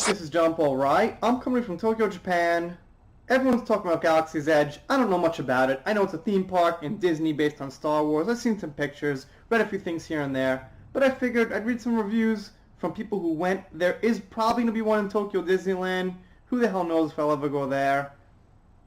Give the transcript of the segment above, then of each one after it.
This is John Paul Wright. I'm coming from Tokyo, Japan. Everyone's talking about Galaxy's Edge. I don't know much about it. I know it's a theme park in Disney based on Star Wars. I've seen some pictures, read a few things here and there, but I figured I'd read some reviews from people who went. There is probably going to be one in Tokyo Disneyland. Who the hell knows if I'll ever go there.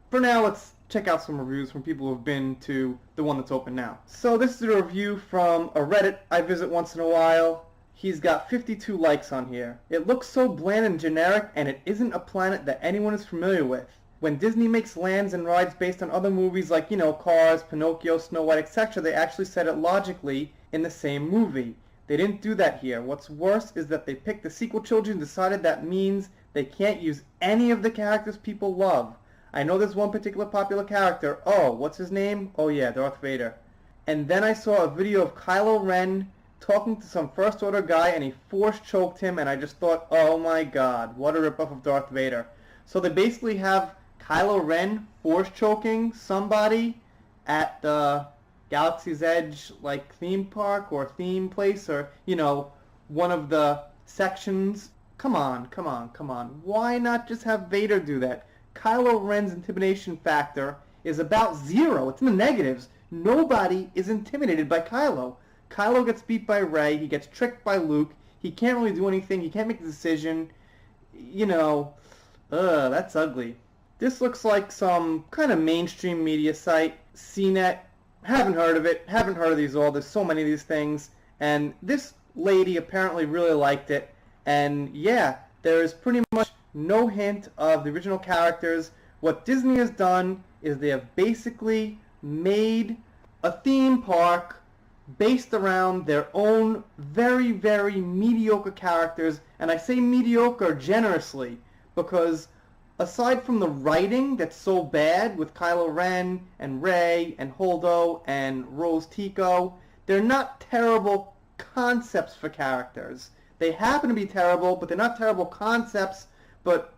For now, let's check out some reviews from people who have been to the one that's open now. So this is a review from a Reddit I visit once in a while. He's got 52 likes on here. It looks so bland and generic, and it isn't a planet that anyone is familiar with. When Disney makes lands and rides based on other movies like, Cars, Pinocchio, Snow White, etc., they actually set it logically in the same movie. They didn't do that here. What's worse is that they picked the sequel trilogy and decided that means they can't use any of the characters people love. I know there's one particular popular character. Oh, what's his name? Oh yeah, Darth Vader. And then I saw a video of Kylo Ren talking to some First Order guy, and he force choked him, and I just thought, oh my god, what a ripoff of Darth Vader. So they basically have Kylo Ren force choking somebody at the Galaxy's Edge theme park or theme place, or one of the sections. Come on. Why not just have Vader do that? Kylo Ren's intimidation factor is about 0. It's in the negatives. Nobody is intimidated by Kylo. Kylo gets beat by Rey, he gets tricked by Luke, he can't really do anything, he can't make a decision. That's ugly. This looks like some kind of mainstream media site, CNET. Haven't heard of it, haven't heard of these all, there's so many of these things. And this lady apparently really liked it, and yeah, there's pretty much no hint of the original characters. What Disney has done is they have basically made a theme park based around their own very, very mediocre characters, and I say mediocre generously because aside from the writing that's so bad with Kylo Ren and Rey and Holdo and Rose Tico, they're not terrible concepts for characters. They happen to be terrible, but they're not terrible concepts, but,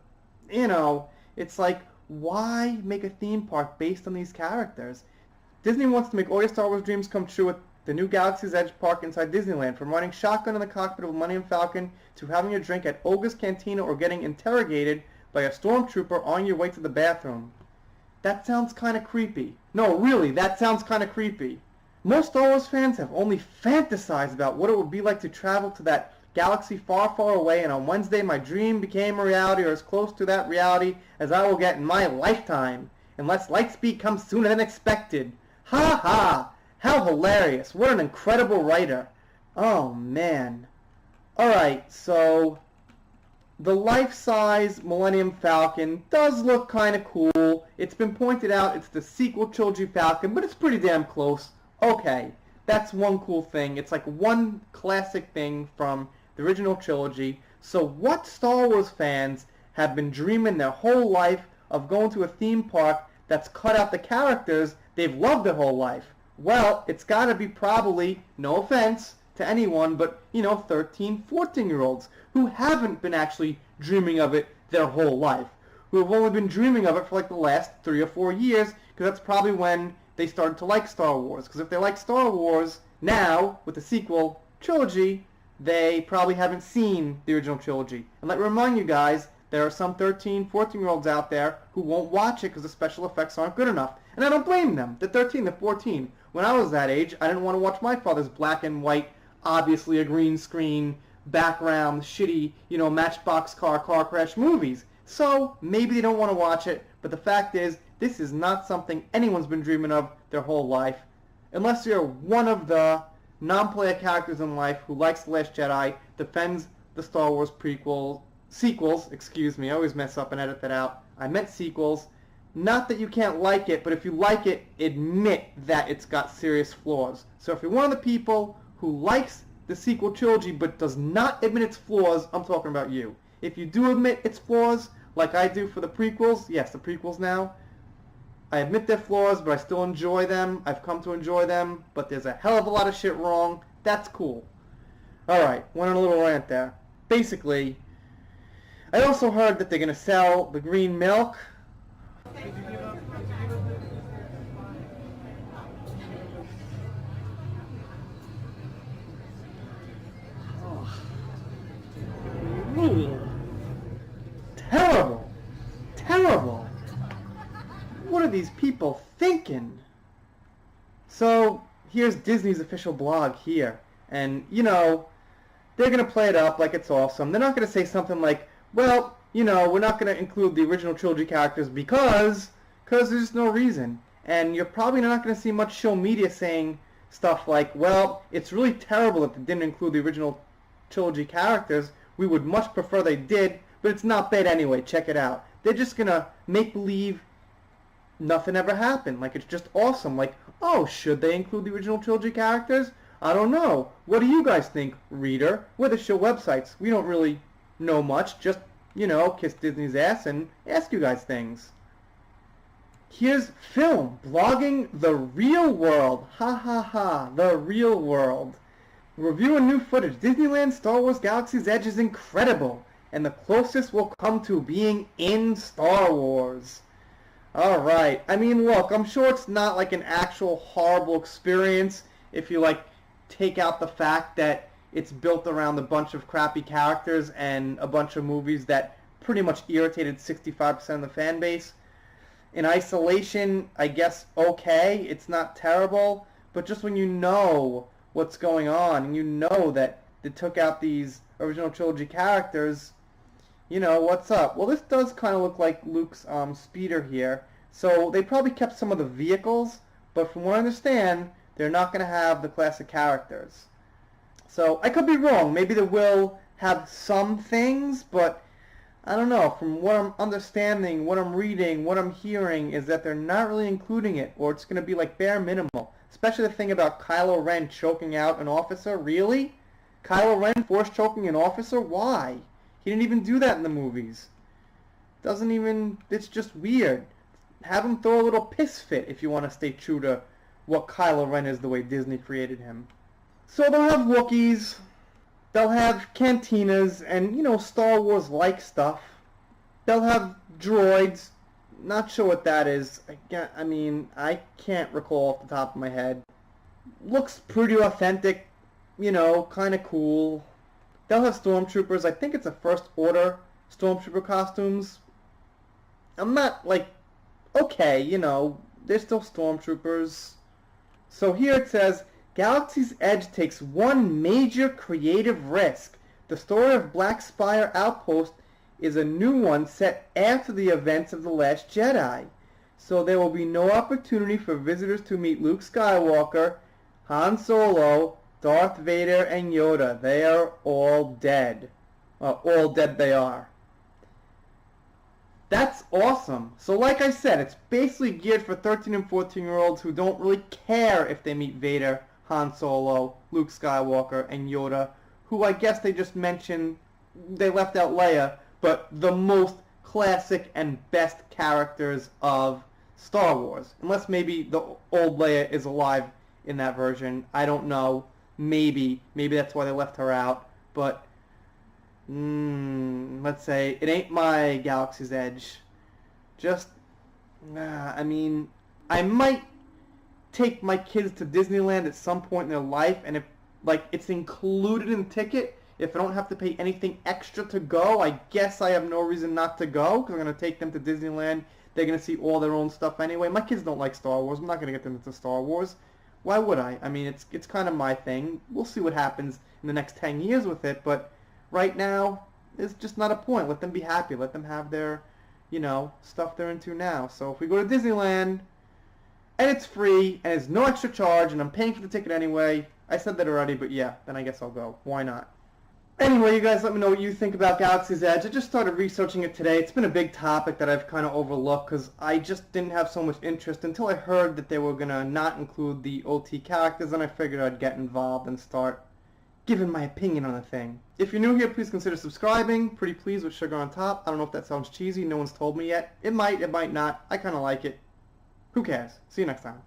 it's like, why make a theme park based on these characters? Disney wants to make all your Star Wars dreams come true with the new Galaxy's Edge park inside Disneyland, from running shotgun in the cockpit of a Millennium Falcon to having a drink at Olga's Cantina or getting interrogated by a stormtrooper on your way to the bathroom. That sounds kind of creepy. No, really, that sounds kind of creepy. Most Star Wars fans have only fantasized about what it would be like to travel to that galaxy far, far away, and on Wednesday my dream became a reality, or as close to that reality as I will get in my lifetime, unless Lightspeed comes sooner than expected. Ha ha! How hilarious. What an incredible writer. Oh, man. Alright, so the life-size Millennium Falcon does look kind of cool. It's been pointed out it's the sequel trilogy Falcon, but it's pretty damn close. Okay, that's one cool thing. It's like one classic thing from the original trilogy. So what Star Wars fans have been dreaming their whole life of going to a theme park that's cut out the characters they've loved their whole life? Well, it's got to be probably, no offense to anyone, but, 13, 14-year-olds who haven't been actually dreaming of it their whole life, who have only been dreaming of it for the last 3 or 4 years, because that's probably when they started to like Star Wars. Because if they like Star Wars now, with the sequel trilogy, they probably haven't seen the original trilogy. And let me remind you guys, there are some 13, 14-year-olds out there who won't watch it because the special effects aren't good enough. And I don't blame them. They're 13, they're 14. When I was that age, I didn't want to watch my father's black and white, obviously a green screen, background, shitty, matchbox car crash movies. So maybe they don't want to watch it, but the fact is, this is not something anyone's been dreaming of their whole life. Unless you're one of the non-player characters in life who likes The Last Jedi, defends the Star Wars sequels, excuse me, I always mess up and edit that out. I meant sequels. Not that you can't like it, but if you like it, admit that it's got serious flaws. So if you're one of the people who likes the sequel trilogy but does not admit its flaws, I'm talking about you. If you do admit its flaws, like I do for the prequels, yes, the prequels now, I admit their flaws, but I still enjoy them. I've come to enjoy them, but there's a hell of a lot of shit wrong. That's cool. Alright, went on a little rant there. Basically, I also heard that they're going to sell the green milk. these people thinking? So here's Disney's official blog here. And, you know, they're going to play it up like it's awesome. They're not going to say something like, well, you know, we're not going to include the original trilogy characters because there's just no reason. And you're probably not going to see much show media saying stuff like, well, it's really terrible that they didn't include the original trilogy characters. We would much prefer they did, but it's not bad anyway. Check it out. They're just going to make believe nothing ever happened. Like, it's just awesome. Like, oh, should they include the original trilogy characters? I don't know. What do you guys think, reader? We're the show websites. We don't really know much. Just, you know, kiss Disney's ass and ask you guys things. Here's film, blogging the real world. Ha ha ha, the real world. Reviewing new footage. Disneyland Star Wars Galaxy's Edge is incredible, and the closest we'll come to being in Star Wars. Alright, I mean, look, I'm sure it's not like an actual horrible experience if you, like, take out the fact that it's built around a bunch of crappy characters and a bunch of movies that pretty much irritated 65% of the fan base. In isolation, I guess okay, it's not terrible, but just when you know what's going on and you know that they took out these original trilogy characters, you know, what's up? Well, this does kind of look like Luke's speeder here, so they probably kept some of the vehicles, but from what I understand, they're not going to have the classic characters. So I could be wrong. Maybe they will have some things, but I don't know. From what I'm understanding, what I'm reading, what I'm hearing is that they're not really including it, or it's going to be like bare minimal. Especially the thing about Kylo Ren choking out an officer. Really? Kylo Ren force choking an officer? Why? He didn't even do that in the movies. Doesn't even... It's just weird. Have him throw a little piss fit if you want to stay true to what Kylo Ren is the way Disney created him. So they'll have Wookiees. They'll have cantinas and, you know, Star Wars-like stuff. They'll have droids. Not sure what that is. I mean, I can't recall off the top of my head. Looks pretty authentic, you know, kind of cool. They'll have stormtroopers. I think it's a First Order stormtrooper costumes. I'm not, like, okay, you know, they're still stormtroopers. So here it says, Galaxy's Edge takes one major creative risk. The story of Black Spire Outpost is a new one set after the events of The Last Jedi. So there will be no opportunity for visitors to meet Luke Skywalker, Han Solo, Darth Vader, and Yoda. They are all dead. All dead they are. That's awesome. So like I said, it's basically geared for 13 and 14-year-olds who don't really care if they meet Vader, Han Solo, Luke Skywalker, and Yoda, who I guess they just mentioned, they left out Leia, but the most classic and best characters of Star Wars. Unless maybe the old Leia is alive in that version. I don't know. Maybe that's why they left her out. But, let's say, it ain't my Galaxy's Edge. Just, I mean, I might take my kids to Disneyland at some point in their life, and if, like, it's included in the ticket, if I don't have to pay anything extra to go, I guess I have no reason not to go, because I'm going to take them to Disneyland. They're going to see all their own stuff anyway. My kids don't like Star Wars. I'm not going to get them into Star Wars. Why would I? I mean, it's kind of my thing. We'll see what happens in the next 10 years with it, but right now, it's just not a point. Let them be happy. Let them have their, you know, stuff they're into now. So if we go to Disneyland, and it's free, and it's no extra charge, and I'm paying for the ticket anyway, I said that already, but yeah, then I guess I'll go. Why not? Anyway, you guys let me know what you think about Galaxy's Edge. I just started researching it today. It's been a big topic that I've kind of overlooked because I just didn't have so much interest until I heard that they were going to not include the OT characters, and I figured I'd get involved and start giving my opinion on the thing. If you're new here, please consider subscribing. Pretty pleased with sugar on top. I don't know if that sounds cheesy. No one's told me yet. It might not. I kind of like it. Who cares? See you next time.